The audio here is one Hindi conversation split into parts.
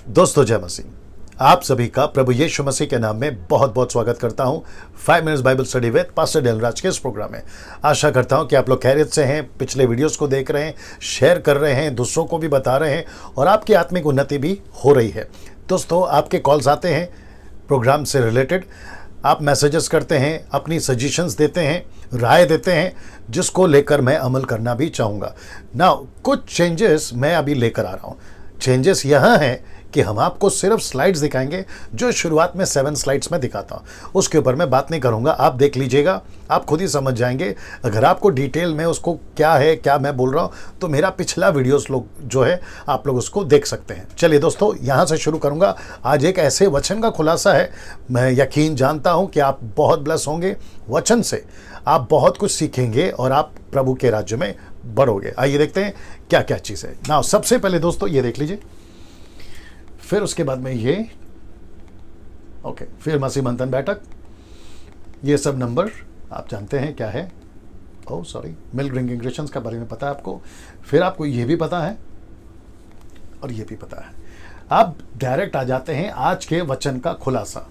दोस्तों जय मसीह। आप सभी का प्रभु यीशु मसीह के नाम में बहुत बहुत स्वागत करता हूं 5 minutes bible study with pastor Dale Raj के इस प्रोग्राम में। आशा करता हूं कि आप लोग खैरियत से हैं, पिछले वीडियोस को देख रहे हैं, शेयर कर रहे हैं, दूसरों को भी बता रहे हैं और आपकी आत्मिक उन्नति भी हो रही है। दोस्तों आपके कॉल्स आते हैं प्रोग्राम से रिलेटेड, आप मैसेजेस करते हैं, अपनी सजेशंस देते हैं, राय देते हैं, जिसको लेकर मैं अमल करना भी चाहूँगा। नाउ कुछ चेंजेस मैं अभी लेकर आ रहा हूँ। चेंजेस यहाँ हैं कि हम आपको सिर्फ स्लाइड्स दिखाएंगे जो शुरुआत में 7 स्लाइड्स में दिखाता हूँ, उसके ऊपर मैं बात नहीं करूँगा। आप देख लीजिएगा, आप खुद ही समझ जाएंगे। अगर आपको डिटेल में उसको क्या है, क्या मैं बोल रहा हूँ, तो मेरा पिछला वीडियोस लोग जो है आप लोग उसको देख सकते हैं। चलिए दोस्तों, यहाँ से शुरू करूँगा। आज एक ऐसे वचन का खुलासा है, मैं यकीन जानता हूँ कि आप बहुत ब्लेस होंगे। वचन से आप बहुत कुछ सीखेंगे और आप प्रभु के राज्य में बढ़ोगे। आइए देखते हैं क्या क्या चीज़ है। ना सबसे पहले दोस्तों ये देख लीजिए, फिर उसके बाद में ये ओके, फिर मसीह मंथन बैठक, ये सब नंबर आप जानते हैं क्या है। Oh sorry, milk drinking Christians का बारे में पता है आपको। फिर आपको ये भी पता है और ये भी पता है। आप डायरेक्ट आ जाते हैं आज के वचन का खुलासा।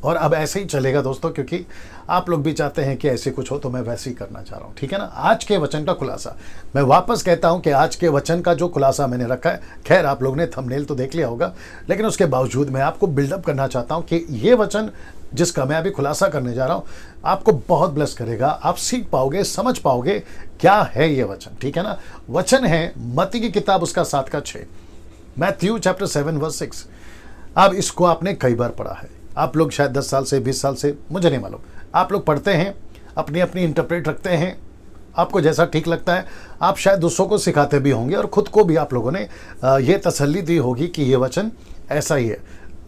और अब ऐसे ही चलेगा दोस्तों, क्योंकि आप लोग भी चाहते हैं कि ऐसे कुछ हो, तो मैं वैसे ही करना चाह रहा हूँ, ठीक है ना। आज के वचन का खुलासा मैं वापस कहता हूँ कि आज के वचन का जो खुलासा मैंने रखा है, खैर आप लोग ने थंबनेल तो देख लिया होगा, लेकिन उसके बावजूद मैं आपको बिल्डअप करना चाहता हूँ कि ये वचन जिसका मैं अभी खुलासा करने जा रहा हूँ आपको बहुत ब्लेस करेगा। आप सीख पाओगे, समझ पाओगे क्या है ये वचन, ठीक है ना। वचन है मत्ती की किताब, उसका 7:6, मैथ्यू चैप्टर 7:6। अब इसको आपने कई बार पढ़ा है, आप लोग शायद 10 साल से, 20 साल से, मुझे नहीं मालूम, आप लोग पढ़ते हैं, अपनी अपनी इंटरप्रेट रखते हैं, आपको जैसा ठीक लगता है। आप शायद दूसरों को सिखाते भी होंगे और ख़ुद को भी आप लोगों ने ये तसल्ली दी होगी कि ये वचन ऐसा ही है।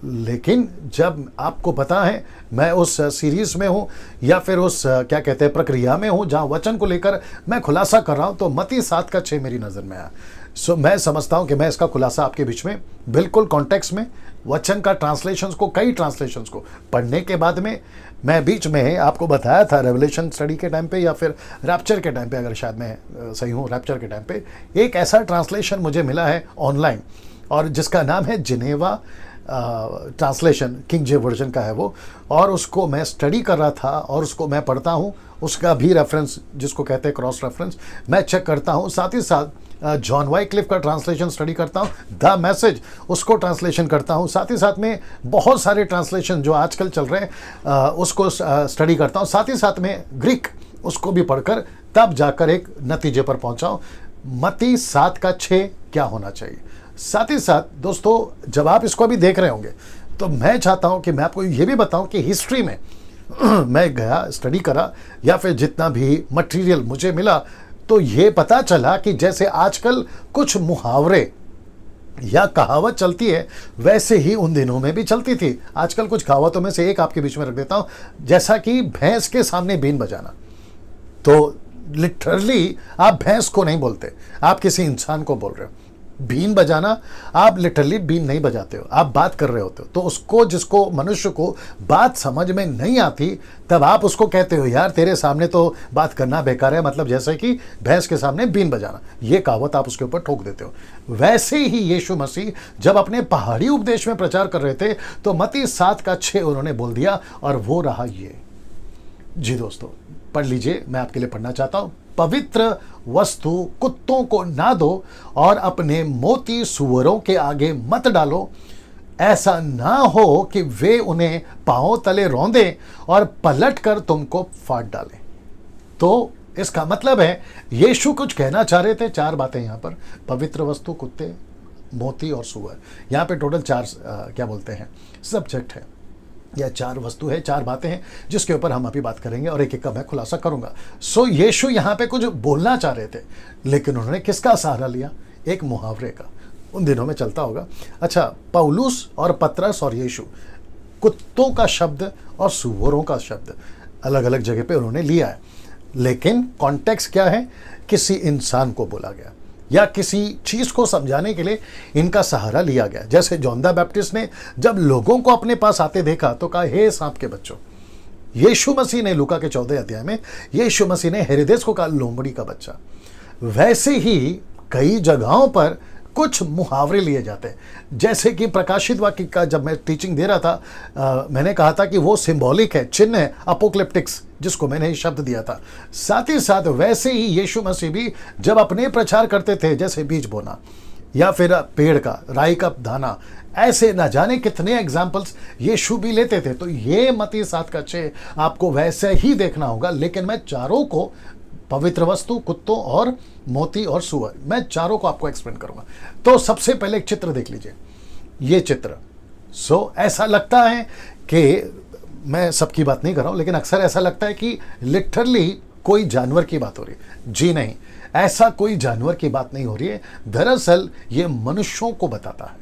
लेकिन जब आपको पता है मैं उस सीरीज़ में हूँ या फिर उस क्या कहते हैं प्रक्रिया में हूँ जहाँ वचन को लेकर मैं खुलासा कर रहा हूँ, तो मत्ती 7:6 मेरी नज़र में आया। सो मैं समझता हूँ कि मैं इसका खुलासा आपके बीच में बिल्कुल कॉन्टेक्स्ट में वचन का ट्रांसलेशंस को, कई ट्रांसलेशंस को पढ़ने के बाद में, मैं बीच में आपको बताया था रेवलेशन स्टडी के टाइम पे या फिर रैप्चर के टाइम पे, अगर शायद मैं सही हूँ, रैप्चर के टाइम पे एक ऐसा ट्रांसलेशन मुझे मिला है ऑनलाइन, और जिसका नाम है जिनेवा ट्रांसलेशन, किंग जे वर्जन का है वो, और उसको मैं स्टडी कर रहा था और उसको मैं पढ़ता हूँ। उसका भी रेफरेंस, जिसको कहते हैं क्रॉस रेफरेंस, मैं चेक करता हूँ। साथ ही साथ जॉन वाइक्लिफ का ट्रांसलेशन स्टडी करता हूँ, द मैसेज, उसको ट्रांसलेशन करता हूँ। साथ ही साथ में बहुत सारे ट्रांसलेशन जो आजकल चल रहे हैं उसको स्टडी करता हूँ। साथ ही साथ में ग्रीक, उसको भी पढ़कर तब जाकर एक नतीजे पर पहुँचा हूँ, मत्ती 7:6 क्या होना चाहिए। साथ ही साथ दोस्तों, जब आप इसको अभी देख रहे होंगे तो मैं चाहता हूँ कि मैं आपको ये भी बताऊँ कि हिस्ट्री में मैं गया, स्टडी करा, या फिर जितना भी मटेरियल मुझे मिला, तो ये पता चला कि जैसे आजकल कुछ मुहावरे या कहावत चलती है, वैसे ही उन दिनों में भी चलती थी। आजकल कुछ कहावतों में से एक आपके बीच में रख देता हूँ, जैसा कि भैंस के सामने बीन बजाना। तो लिटरली आप भैंस को नहीं बोलते, आप किसी इंसान को बोल रहे हो। बीन बजाना, आप लिटरली बीन नहीं बजाते हो, आप बात कर रहे होते हो। तो उसको, जिसको, मनुष्य को बात समझ में नहीं आती, तब आप उसको कहते हो यार तेरे सामने तो बात करना बेकार है, मतलब जैसे कि भैंस के सामने बीन बजाना, ये कहावत आप उसके ऊपर ठोक देते हो। वैसे ही यीशु मसीह जब अपने पहाड़ी उपदेश में प्रचार कर रहे थे, तो मत्ती 7:6 उन्होंने बोल दिया, और वो रहा ये। जी दोस्तों पढ़ लीजिए, मैं आपके लिए पढ़ना चाहता हूँ। पवित्र वस्तु कुत्तों को ना दो और अपने मोती सूअरों के आगे मत डालो, ऐसा ना हो कि वे उन्हें पांव तले रौंदें और पलटकर तुमको फाड़ डालें। तो इसका मतलब है यीशु कुछ कहना चाह रहे थे। 4 बातें यहाँ पर, पवित्र वस्तु, कुत्ते, मोती और सूअर। यहाँ पे टोटल 4 क्या बोलते हैं सब्जेक्ट है, या 4 वस्तु है, 4 बातें हैं, जिसके ऊपर हम अभी बात करेंगे और एक एक का मैं खुलासा करूंगा। सो यीशु यहाँ पे कुछ बोलना चाह रहे थे, लेकिन उन्होंने किसका सहारा लिया? एक मुहावरे का, उन दिनों में चलता होगा। अच्छा, पौलुस और पतरस और यीशु, कुत्तों का शब्द और सूअरों का शब्द अलग अलग जगह पे उन्होंने लिया है, लेकिन कॉन्टेक्स्ट क्या है? किसी इंसान को बोला गया या किसी चीज को समझाने के लिए इनका सहारा लिया गया। जैसे जॉन द बैप्टिस्ट ने जब लोगों को अपने पास आते देखा तो कहा, हे सांप के बच्चों। यीशु मसीह ने लूका के 14 अध्याय में यीशु मसीह ने हेरोदेस को कहा, लोमड़ी का बच्चा। वैसे ही कई जगहों पर कुछ मुहावरे लिए जाते हैं। जैसे कि प्रकाशित वाक्य का जब मैं टीचिंग दे रहा था, मैंने कहा था कि वो सिंबॉलिक है, चिन्ह है, अपोक्लिप्टिक्स, जिसको मैंने ये शब्द दिया था। साथ ही साथ वैसे ही यीशु मसीह भी जब अपने प्रचार करते थे, जैसे बीज बोना या फिर पेड़ का, राई का दाना, ऐसे ना जाने कितने एग्जाम्पल्स यीशु भी लेते थे। तो ये मत्ती 7:6 आपको वैसे ही देखना होगा। लेकिन मैं चारों को, पवित्र वस्तु, कुत्तों और मोती और सुअर, मैं चारों को आपको एक्सप्लेन करूंगा। तो सबसे पहले एक चित्र देख लीजिए, ये चित्र। ऐसा लगता है कि, मैं सबकी बात नहीं कर रहा हूं, लेकिन अक्सर ऐसा लगता है कि लिटरली कोई जानवर की बात हो रही है। जी नहीं, ऐसा कोई जानवर की बात नहीं हो रही है। दरअसल ये मनुष्यों को बताता है,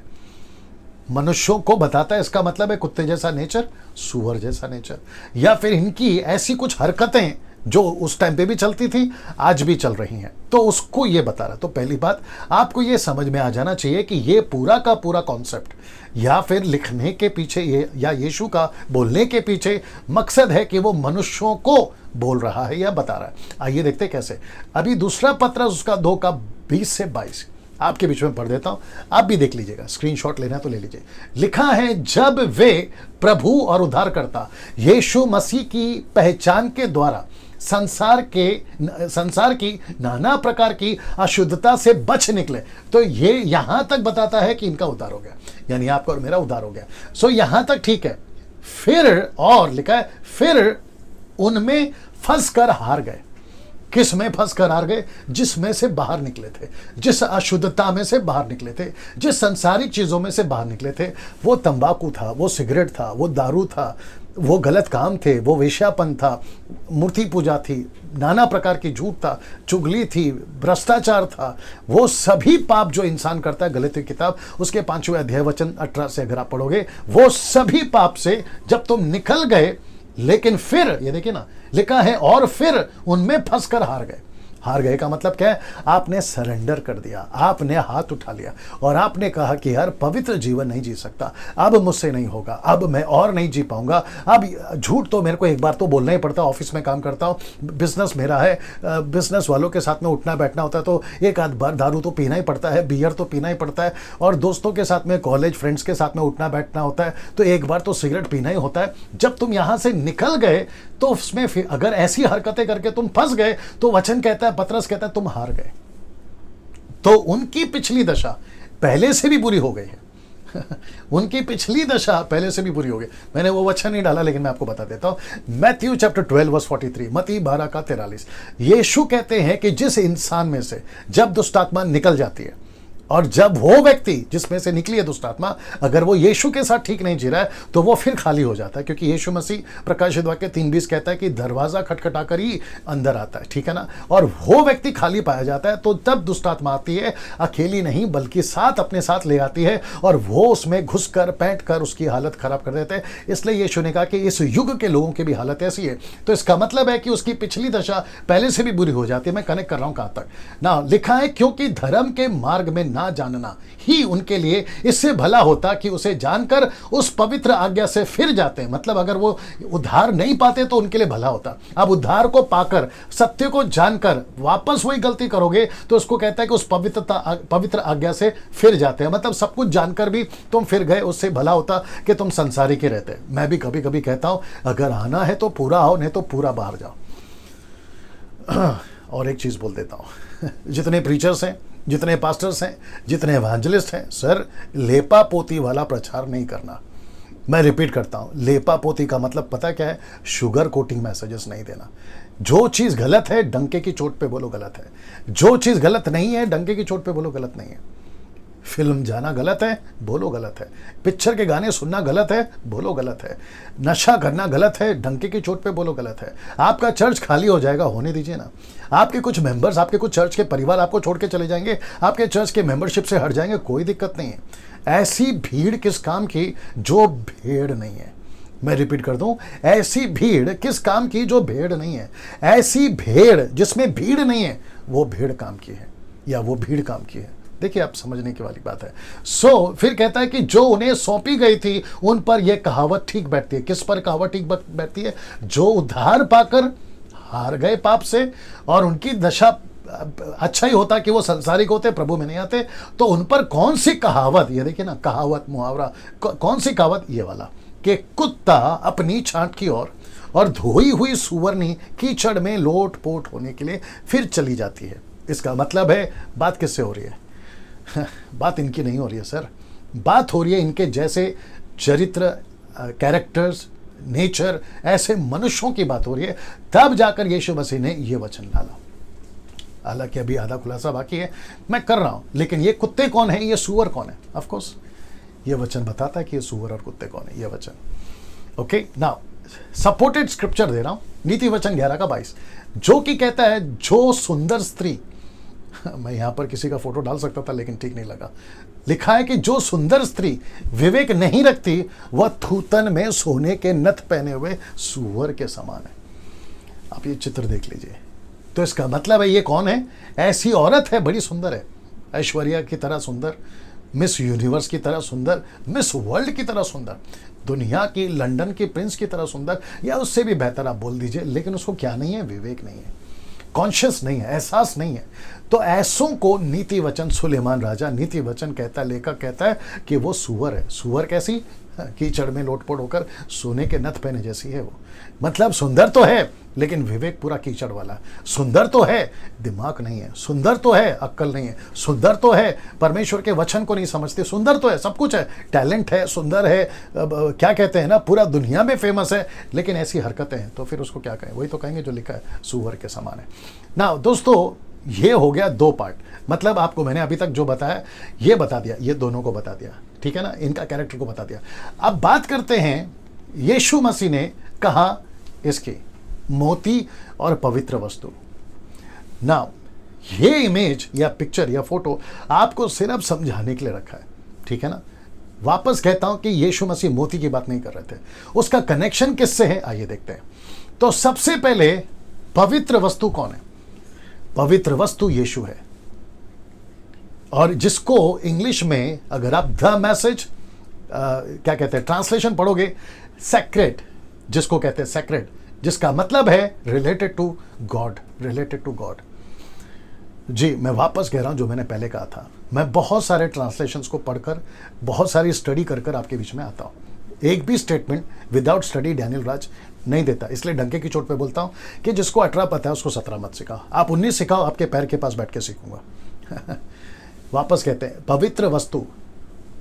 मनुष्यों को बताता है। इसका मतलब है कुत्ते जैसा नेचर, सूअर जैसा नेचर, या फिर इनकी ऐसी कुछ हरकतें जो उस टाइम पे भी चलती थी, आज भी चल रही हैं, तो उसको ये बता रहा। तो पहली बात आपको ये समझ में आ जाना चाहिए कि ये पूरा का पूरा कॉन्सेप्ट या फिर लिखने के पीछे ये, या यीशु का बोलने के पीछे मकसद है कि वो मनुष्यों को बोल रहा है या बता रहा है। आइए देखते कैसे। अभी दूसरा पत्र उसका 2:20-22 आपके बीच में पढ़ देता हूं, आप भी देख लीजिएगा, स्क्रीनशॉट लेना है तो ले लीजिए। लिखा है, जब वे प्रभु और उद्धारकर्ता यीशु मसीह की पहचान के द्वारा संसार की नाना प्रकार की अशुद्धता से बच निकले। तो ये यहां तक बताता है कि इनका उद्धार हो गया, यानी आपका और मेरा उद्धार हो गया। यहां तक ठीक है। फिर और लिखा है, फिर उनमें फंस कर हार गए। किस में फंस कर हार गए? जिसमें से बाहर निकले थे, जिस अशुद्धता में से बाहर निकले थे, जिस संसारिक चीजों में से बाहर निकले थे। वो तंबाकू था, वो सिगरेट था, वो दारू था, वो गलत काम थे, वो वेश्यापन था, मूर्ति पूजा थी, नाना प्रकार की झूठ था, चुगली थी, भ्रष्टाचार था। वो सभी पाप जो इंसान करता है, गलती किताब उसके 5वें अध्याय वचन 18 से अगर आप पढ़ोगे, वो सभी पाप से जब तुम निकल गए, लेकिन फिर ये देखिए ना, लिखा है, और फिर उनमें फंसकर हार गए। हार गए का मतलब क्या है? आपने सरेंडर कर दिया, आपने हाथ उठा लिया और आपने कहा कि यार पवित्र जीवन नहीं जी सकता, अब मुझसे नहीं होगा, अब मैं और नहीं जी पाऊंगा। अब झूठ तो मेरे को एक बार तो बोलना ही पड़ता है। ऑफिस में काम करता हूँ, बिजनेस मेरा है, बिजनेस वालों के साथ में उठना बैठना होता है, तो एक आध बार दारू तो पीना ही पड़ता है, बियर तो पीना ही पड़ता है, और दोस्तों के साथ में, कॉलेज फ्रेंड्स के साथ में उठना बैठना होता है, तो एक बार तो सिगरेट पीना ही होता है। जब तुम यहाँ से निकल गए तो उसमें फिर अगर ऐसी हरकतें करके तुम फंस गए, तो वचन कहता है, पतरस कहता है, तुम हार गए। तो उनकी पिछली दशा पहले से भी बुरी हो गई है। उनकी पिछली दशा पहले से भी बुरी हो गई। मैंने वो वचन नहीं डाला, लेकिन मैं आपको बता देता हूं। मैथ्यू चैप्टर 12:43, मत्ती 12:43, यीशु कहते हैं कि जिस इंसान में से जब दुष्ट आत्मा निकल जाती है, और जब वो व्यक्ति जिसमें से निकली है दुष्ट आत्मा, अगर वो यीशु के साथ ठीक नहीं जी रहा है, तो वो फिर खाली हो जाता है। क्योंकि यीशु मसीह प्रकाशित वाक्य 3:20 कहता है कि दरवाजा खटखटाकर ही अंदर आता है, ठीक है ना। और वो व्यक्ति खाली पाया जाता है, तो तब दुष्ट आत्मा आती है, अकेली नहीं बल्कि साथ अपने साथ ले आती है, और वो उसमें घुसकर पैंट कर उसकी हालत खराब कर देते हैं। इसलिए यीशु ने कहा कि इस युग के लोगों की भी हालत ऐसी है। तो इसका मतलब है कि उसकी पिछली दशा पहले से भी बुरी हो जाती है। मैं कनेक्ट कर रहा हूं कहां तक ना। लिखा है, क्योंकि धर्म के मार्ग में ना जानना ही उनके लिए इससे भला होता कि उसे जानकर उस पवित्र आज्ञा से फिर जाते हैं। मतलब अगर वो उद्धार नहीं पाते तो उनके लिए भला होता। अब उद्धार को पाकर, सत्य को जानकर वापस वही गलती करोगे, तो उसको कहता है कि उस पवित्र आज्ञा से फिर जाते हैं। मतलब सब कुछ जानकर भी तुम फिर गए, उससे भला होता कि तुम संसारी के रहते। मैं भी कभी कभी कहता हूं, अगर आना है तो पूरा आओ, नहीं तो पूरा बाहर जाओ। और एक चीज बोल देता हूं, जितने प्रीचर्स हैं, जितने पास्टर्स हैं, जितने एवांजलिस्ट हैं, सर लेपा पोती वाला प्रचार नहीं करना। मैं रिपीट करता हूं, लेपा पोती का मतलब पता क्या है? शुगर कोटिंग मैसेजेस नहीं देना। जो चीज गलत है डंके की चोट पे बोलो गलत है, जो चीज गलत नहीं है डंके की चोट पे बोलो गलत नहीं है। फिल्म जाना गलत है, बोलो गलत है। पिक्चर के गाने सुनना गलत है, बोलो गलत है। नशा करना गलत है, डंके की चोट पे बोलो गलत है। आपका चर्च खाली हो जाएगा, होने दीजिए ना। आपके कुछ मेंबर्स, आपके कुछ चर्च के परिवार आपको छोड़ के चले जाएंगे, आपके चर्च के मेंबरशिप से हट जाएंगे, कोई दिक्कत नहीं है। ऐसी भीड़ किस काम की जो भेड़ नहीं है। मैं रिपीट कर दूं, ऐसी भीड़ किस काम की जो भेड़ नहीं है। ऐसी भेड़ जिसमें भीड़ नहीं है, वो भेड़ काम की है, या वो भीड़ काम की है। देखिए, आप समझने की वाली बात है। फिर कहता है कि जो उन्हें सौंपी गई थी उन पर यह कहावत ठीक बैठती है। किस पर कहावत ठीक बैठती है? जो उद्धार पाकर हार गए पाप से, और उनकी दशा अच्छा ही होता कि वो संसारिक होते, प्रभु में नहीं आते, तो उन पर कौन सी कहावत, ये देखिए ना, कहावत मुहावरा, कौन सी कहावत, ये वाला कि कुत्ता अपनी छांट की ओर और धोई हुई सुअरनी कीचड़ में लोट पोट होने के लिए फिर चली जाती है। इसका मतलब है बात किससे हो रही है? बात इनकी नहीं हो रही है सर, बात हो रही है इनके जैसे चरित्र, कैरेक्टर्स, नेचर, ऐसे मनुष्यों की बात हो रही है। तब जाकर यीशु मसीह ने ये वचन डाला। हालांकि अभी आधा खुलासा बाकी है, मैं कर रहा हूं, लेकिन ये कुत्ते कौन है, ये सुअर कौन है? ऑफ कोर्स ये वचन बताता है कि ये सुअर और कुत्ते कौन है, ये वचन। ओके, नाउ सपोर्टेड स्क्रिप्चर दे रहा हूं, नीति वचन 11:22, जो कि कहता है जो सुंदर स्त्री मैं यहां पर किसी का फोटो डाल सकता था लेकिन ठीक नहीं लगा। लिखा है कि जो सुंदर स्त्री विवेक नहीं रखती वह थूतन में सोने के नथ पहने हुए सुअर के समान है। आप ये चित्र देख लीजिए। तो इसका मतलब है ये कौन है? ऐसी औरत है, बड़ी सुंदर है, ऐश्वर्या की तरह सुंदर, मिस यूनिवर्स की तरह सुंदर, मिस वर्ल्ड की तरह सुंदर, दुनिया की, लंदन की प्रिंस की तरह सुंदर, या उससे भी बेहतर आप बोल दीजिए, लेकिन उसको क्या नहीं है? विवेक नहीं है, कॉन्शियस नहीं है, एहसास नहीं है। तो ऐसों को नीति वचन, सुलेमान राजा नीति वचन कहता है, लेखक कहता है कि वो सुअर है। सुअर कैसी? कीचड़ में लोटपोट होकर सोने के नथ पहने जैसी है वो। मतलब सुंदर तो है लेकिन विवेक पूरा कीचड़ वाला। सुंदर तो है, दिमाग नहीं है। सुंदर तो है, अक्ल नहीं है। सुंदर तो है, परमेश्वर के वचन को नहीं समझते। सुंदर तो है, सब कुछ है, टैलेंट है, सुंदर है, क्या कहते हैं ना, पूरा दुनिया में फेमस है, लेकिन ऐसी हरकतें हैं, तो फिर उसको क्या कहें? वही तो कहेंगे जो लिखा है, सुअर के समान है ना। दोस्तों, ये हो गया 2 पार्ट। मतलब आपको मैंने अभी तक जो बताया ये बता दिया, ये दोनों को बता दिया, ठीक है ना, इनका कैरेक्टर को बता दिया। अब बात करते हैं यीशु मसीह ने कहा इसकी मोती और पवित्र वस्तु। ना ये इमेज या पिक्चर या फोटो आपको सिर्फ समझाने के लिए रखा है, ठीक है ना। वापस कहता हूं कि यीशु मसीह मोती की बात नहीं कर रहे थे। उसका कनेक्शन किससे है, आइए देखते हैं। तो सबसे पहले पवित्र वस्तु कौन है? पवित्र वस्तु यीशु है, और जिसको इंग्लिश में अगर आप द मैसेज क्या कहते हैं ट्रांसलेशन पढ़ोगे, सेक्रेड, जिसको कहते हैं सेक्रेड, जिसका मतलब है related to God, related to God. जी, मैं वापस कह रहा हूं जो मैंने पहले कहा था, मैं बहुत सारे ट्रांसलेशंस को पढ़कर, बहुत सारी स्टडी कर आपके बीच में आता हूं। एक भी स्टेटमेंट विदाउट स्टडी डैनियल राज नहीं देता, इसलिए डंके की चोट पे बोलता हूं कि जिसको 18 पता है उसको 17 मत सिखाओ। आप 19 सिखाओ, आपके पैर के पास बैठ के सीखूंगा। वापस कहते हैं पवित्र वस्तु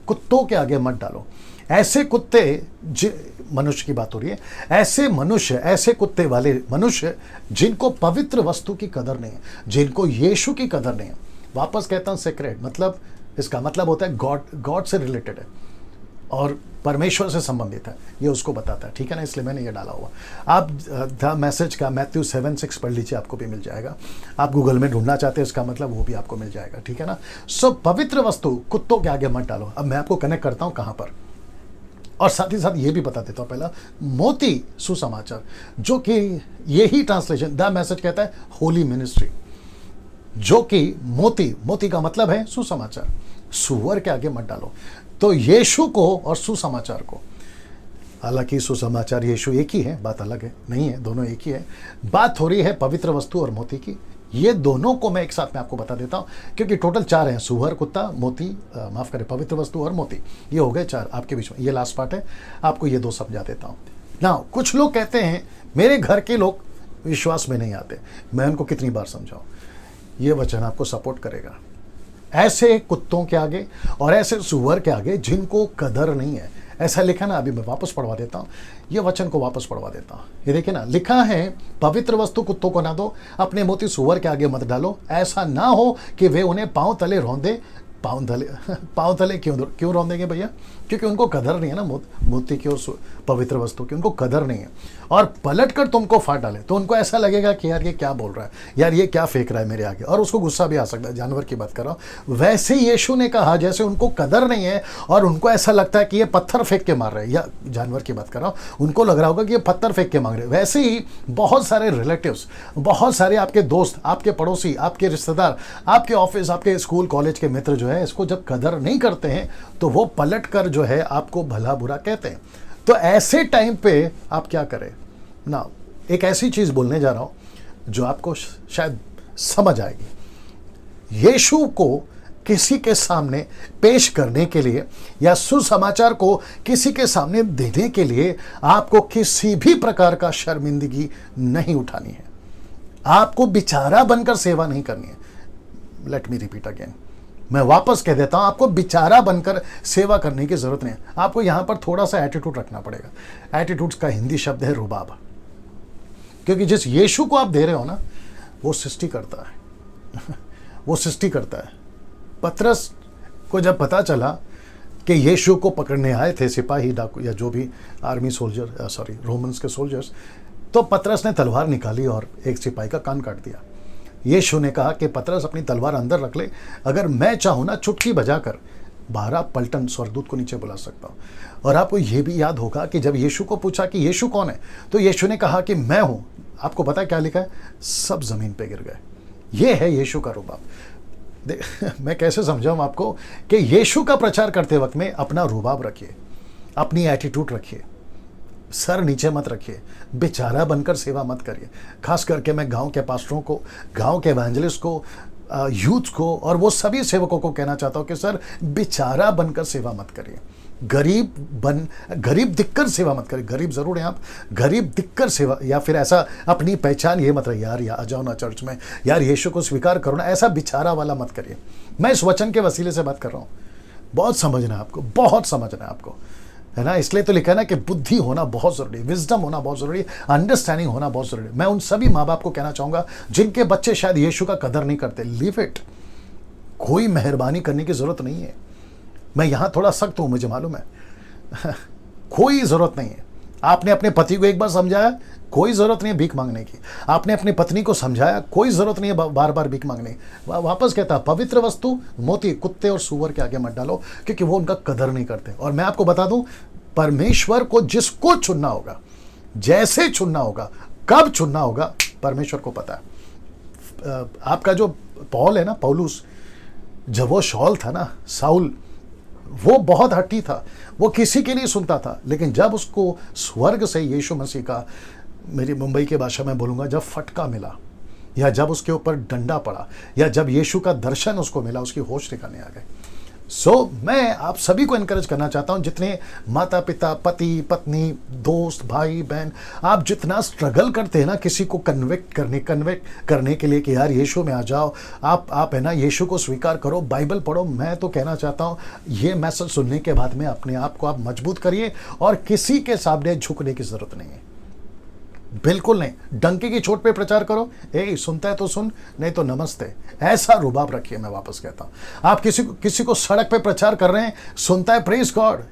कुत्तों के आगे मत डालो। ऐसे कुत्ते, मनुष्य की बात हो रही है, ऐसे मनुष्य, ऐसे कुत्ते वाले मनुष्य जिनको पवित्र वस्तु की कदर नहीं है, जिनको यीशु की कदर नहीं है। वापस कहता हूं सेक्रेड, मतलब इसका मतलब होता है गॉड, गॉड से रिलेटेड है और परमेश्वर से संबंधित है, ये उसको बताता है, ठीक है ना। इसलिए मैंने ये डाला हुआ। आप द मैसेज का मैथ्यू 7:6 पढ़ लीजिए, आपको भी मिल जाएगा। आप गूगल में ढूंढना चाहते हैं इसका मतलब, वो भी आपको मिल जाएगा, ठीक है ना। सो पवित्र वस्तु कुत्तों के आगे मत डालो। अब मैं आपको कनेक्ट करता हूं कहां पर, और साथ ही साथ ये भी बता देता हूं। पहला मोती सुसमाचार, जो कि यही ट्रांसलेशन द मैसेज कहता है होली मिनिस्ट्री, जो कि मोती, मोती का मतलब है सुसमाचार। सुअर के आगे मत डालो। तो यीशु को और सुसमाचार को, हालांकि सुसमाचार यीशु एक ही है, बात अलग है, नहीं है, दोनों एक ही है। बात हो रही है पवित्र वस्तु और मोती की। ये दोनों को मैं एक साथ में आपको बता देता हूं, क्योंकि टोटल 4 हैं, सुअर, कुत्ता, मोती, माफ करें, पवित्र वस्तु और मोती। ये हो गए 4 आपके बीच में। ये लास्ट पार्ट है, आपको ये 2 समझा देता हूं ना। कुछ लोग कहते हैं मेरे घर के लोग विश्वास में नहीं आते, मैं उनको कितनी बार समझाऊं। ये वचन आपको सपोर्ट करेगा। ऐसे कुत्तों के आगे और ऐसे सुअर के आगे जिनको कदर नहीं है, ऐसा लिखा ना। अभी मैं वापस पढ़वा देता हूँ, ये वचन को वापस पढ़वा देता हूँ। ये देखिए ना, लिखा है पवित्र वस्तु कुत्तों को ना दो, अपने मोती सुअर के आगे मत डालो। ऐसा ना हो कि वे उन्हें पांव तले रौंदे। पांव तले क्यों रौंदेंगे भैया? क्योंकि उनको कदर नहीं है ना, मोती की और पवित्र वस्तु की उनको कदर नहीं है, और पलट कर तुमको फाड़ डाले तो उनको ऐसा लगेगा कि यार ये क्या बोल रहा है, यार ये क्या फेंक रहा है मेरे आगे, और उसको गुस्सा भी आ सकता है। जानवर की बात कर रहा हूं। वैसे यीशु ने कहा जैसे उनको कदर नहीं है और उनको ऐसा लगता है कि ये पत्थर फेंक के मार रहे हैं, या जानवर की बात कर रहा हूं, उनको लग रहा होगा कि ये पत्थर फेंक के मांग रहे हैं। वैसे ही बहुत सारे रिलेटिव्स, बहुत सारे आपके दोस्त, आपके पड़ोसी, आपके रिश्तेदार, आपके ऑफिस, आपके स्कूल कॉलेज के मित्र जो है, इसको जब कदर नहीं करते हैं तो वो पलट कर जो है आपको भला बुरा कहते हैं। तो ऐसे टाइम पे आप क्या करें ना, एक ऐसी चीज बोलने जा रहा हूं जो आपको शायद समझ आएगी। यीशु को किसी के सामने पेश करने के लिए या सुसमाचार को किसी के सामने देने के लिए आपको किसी भी प्रकार का शर्मिंदगी नहीं उठानी है। आपको बेचारा बनकर सेवा नहीं करनी है। लेट मी रिपीट अगेन, मैं वापस कह देता हूं, आपको बेचारा बनकर सेवा करने की जरूरत नहीं है। आपको यहां पर थोड़ा सा एटीट्यूड रखना पड़ेगा। एटीट्यूड का हिंदी शब्द है रुबाब, क्योंकि जिस यीशु को आप दे रहे हो ना, वो सृष्टि करता है वो सृष्टि करता है। पतरस को जब पता चला कि यीशु को पकड़ने आए थे सिपाही डाकू या जो भी आर्मी सोल्जर, रोमन्स के सोल्जर्स, तो पतरस ने तलवार निकाली और एक सिपाही का कान काट दिया। यीशु ने कहा कि पतरस अपनी तलवार अंदर रख ले, अगर मैं चाहूँ ना चुटकी बजाकर 12 पलटन स्वर्गदूत को नीचे बुला सकता हूँ। और आपको यह भी याद होगा कि जब यीशु को पूछा कि यीशु कौन है, तो यीशु ने कहा कि मैं हूँ। आपको पता है क्या लिखा है? सब जमीन पे गिर गए। ये है यीशु का रुबाब। मैं कैसे समझाऊं आपको कि यीशु का प्रचार करते वक्त में अपना रुबाब रखिए, अपनी एटीट्यूड रखिए, सर नीचे मत रखिए, बेचारा बनकर सेवा मत करिए। खास करके मैं गांव के पास्टरों को, गांव के एवेंजलिस्ट को, यूथ को और वो सभी सेवकों को कहना चाहता हूं कि सर बेचारा बनकर सेवा मत करिए। गरीब दिखकर सेवा मत करिए। गरीब जरूर हैं आप, गरीब दिखकर सेवा, या फिर ऐसा अपनी पहचान ये मत रही यार आ जाओ ना चर्च में, यार यीशु को स्वीकार करो ना, ऐसा बेचारा वाला मत करिए। मैं इस वचन के वसीले से बात कर रहा हूँ। बहुत समझना है आपको, बहुत समझना है आपको, है ना। इसलिए तो लिखा है ना कि बुद्धि होना बहुत जरूरी है, विजडम होना बहुत जरूरी है, अंडरस्टैंडिंग होना बहुत जरूरी है। मैं उन सभी माँ बाप को कहना चाहूंगा जिनके बच्चे शायद यीशु का कदर नहीं करते, लीव इट। कोई मेहरबानी करने की जरूरत नहीं है। मैं यहां थोड़ा सख्त हूं, मुझे मालूम है कोई जरूरत नहीं है। आपने अपने पति को एक बार समझाया, कोई जरूरत नहीं है भीख मांगने की। आपने अपनी पत्नी को समझाया, कोई जरूरत नहीं है बार बार भीख मांगने की। वापस कहता पवित्र वस्तु मोती कुत्ते और सूअर के आगे मत डालो, क्योंकि वो उनका कदर नहीं करते। और मैं आपको बता दूं, परमेश्वर को जिसको चुनना होगा, जैसे चुनना होगा, कब चुनना होगा, परमेश्वर को पता है। आपका जो पौल है ना, पौलुस, जब वो शौल था ना, साउल, वो बहुत हट्टी था, वो किसी के नहीं सुनता था। लेकिन जब उसको स्वर्ग से यीशु मसीह का, मेरी मुंबई की भाषा में बोलूंगा, जब फटका मिला, या जब उसके ऊपर डंडा पड़ा, या जब यीशु का दर्शन उसको मिला, उसकी होश ठिकाने आ गए। मैं आप सभी को एनकरेज करना चाहता हूं, जितने माता पिता, पति पत्नी, दोस्त, भाई बहन, आप जितना स्ट्रगल करते हैं ना किसी को कन्विक्ट करने के लिए कि यार यीशु में आ जाओ, आप है ना यीशु को स्वीकार करो, बाइबल पढ़ो। मैं तो कहना चाहता हूं, ये मैसेज सुनने के बाद में अपने आप को आप मजबूत करिए और किसी के सामने झुकने की जरूरत नहीं है, बिल्कुल नहीं। डंके की चोट पे प्रचार करो, सुनता है तो सुन, नहीं तो नमस्ते, ऐसा रुबाब रखिए। मैं वापस कहता हूं, आप किसी को सड़क पे प्रचार कर रहे हैं, सुनता है प्रेज गॉड,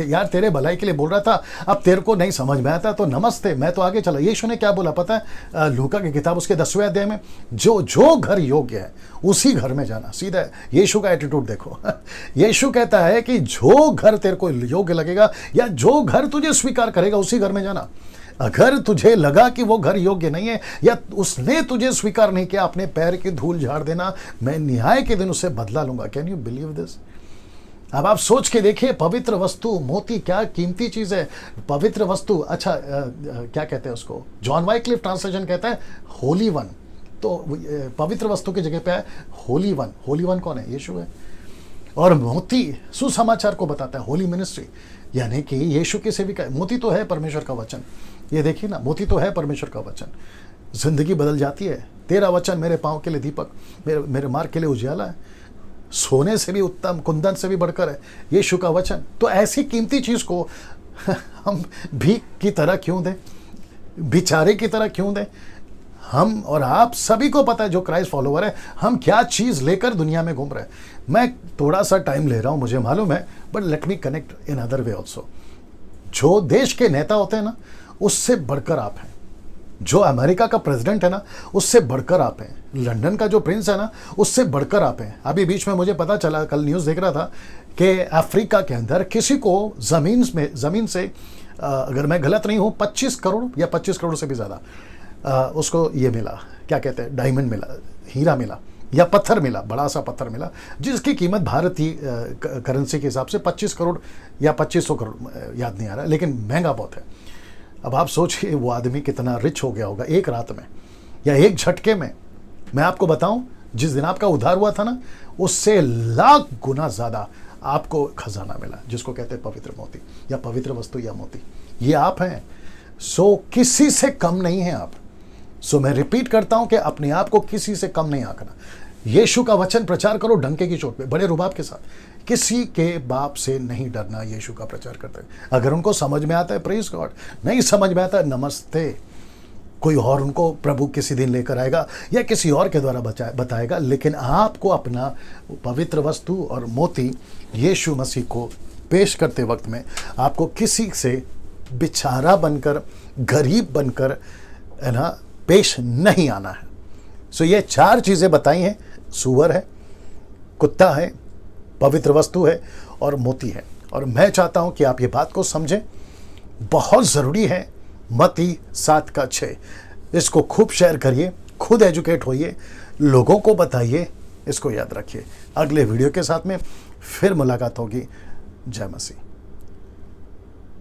यार तेरे भलाई के लिए बोल रहा था, अब तेरे को नहीं समझ में आता तो नमस्ते, मैं तो आगे चला। यीशु ने क्या बोला पता है? लूका की किताब उसके 10वें अध्याय में, जो घर योग्य है उसी घर में जाना। सीधा यीशु का एटीट्यूड देखो यीशु कहता है कि जो घर तेरे को योग्य लगेगा, या जो घर तुझे स्वीकार करेगा, उसी घर में जाना। अगर तुझे लगा कि वो घर योग्य नहीं है, या उसने तुझे स्वीकार नहीं किया, अपने पैर की धूल झाड़ देना, मैं न्याय के दिन उससे बदला लूंगा। Can you believe this? अब आप सोच के देखिए, पवित्र वस्तु मोती क्या कीमती चीज है। पवित्र वस्तु, अच्छा क्या कहते हैं उसको? जॉन वाइक्लिफ ट्रांसलेशन कहता है होली वन। तो पवित्र वस्तु की जगह पे है होली वन। होली वन कौन है? यीशु है। और मोती सुसमाचार को बताता है, होली मिनिस्ट्री, यानी कि यीशु की सेविका। मोती तो है परमेश्वर का वचन, ये देखिए ना, मोती तो है परमेश्वर का वचन। जिंदगी बदल जाती है। तेरा वचन मेरे पांव के लिए दीपक, मेरे मार्ग के लिए उजाला है। सोने से भी उत्तम, कुंदन से भी बढ़कर है यीशु का वचन। तो ऐसी कीमती चीज को हम भीख की तरह क्यों दें, बेचारे की तरह क्यों दें? हम और आप सभी को पता है, जो क्राइस्ट फॉलोवर है, हम क्या चीज लेकर दुनिया में घूम रहे हैं। मैं थोड़ा सा टाइम ले रहा हूं, मुझे मालूम है, but let me connect in other way also. जो देश के नेता होते हैं ना, उससे बढ़कर आप हैं। जो अमेरिका का प्रेसिडेंट है ना, उससे बढ़कर आप हैं। लंदन का जो प्रिंस है ना, उससे बढ़कर आप हैं। अभी बीच में मुझे पता चला, कल न्यूज़ देख रहा था कि अफ्रीका के अंदर किसी को ज़मीन से अगर मैं गलत नहीं हूँ 25 करोड़ या 25 करोड़ से भी ज़्यादा उसको ये मिला, क्या कहते हैं, डायमंड मिला, हीरा मिला या पत्थर मिला, बड़ा सा पत्थर मिला, जिसकी कीमत भारतीय करेंसी के हिसाब से 25 करोड़ या 2500 करोड़, याद नहीं आ रहा, लेकिन महंगा बहुत है। अब आप सोचिए वो आदमी कितना रिच हो गया होगा एक रात में या एक झटके में। मैं आपको बताऊं, जिस दिन आपका उद्धार हुआ था ना, उससे लाख गुना ज़्यादा आपको खजाना मिला, जिसको कहते हैं पवित्र मोती या पवित्र वस्तु या मोती। ये आप हैं। सो किसी से कम नहीं है आप। सो मैं रिपीट करता हूं कि अपने आप को किसी से कम नहीं आंकना। यीशु का वचन प्रचार करो डंके की चोट पे, बड़े रुबाब के साथ। किसी के बाप से नहीं डरना, यीशु का प्रचार करते हैं। अगर उनको समझ में आता है प्रेज गॉड, नहीं समझ में आता है नमस्ते, कोई और उनको प्रभु किसी दिन लेकर आएगा या किसी और के द्वारा बताएगा। लेकिन आपको अपना पवित्र वस्तु और मोती यीशु मसीह को पेश करते वक्त में आपको किसी से बेचारा बनकर, गरीब बनकर, है ना, पेश नहीं आना है। सो ये 4 चीज़ें बताई हैं। सूअर है, कुत्ता है, पवित्र वस्तु है और मोती है। और मैं चाहता हूं कि आप ये बात को समझें, बहुत ज़रूरी है। मत्ती 7:6 इसको खूब शेयर करिए, खुद एजुकेट होइए, लोगों को बताइए, इसको याद रखिए। अगले वीडियो के साथ में फिर मुलाकात होगी। जय मसीह।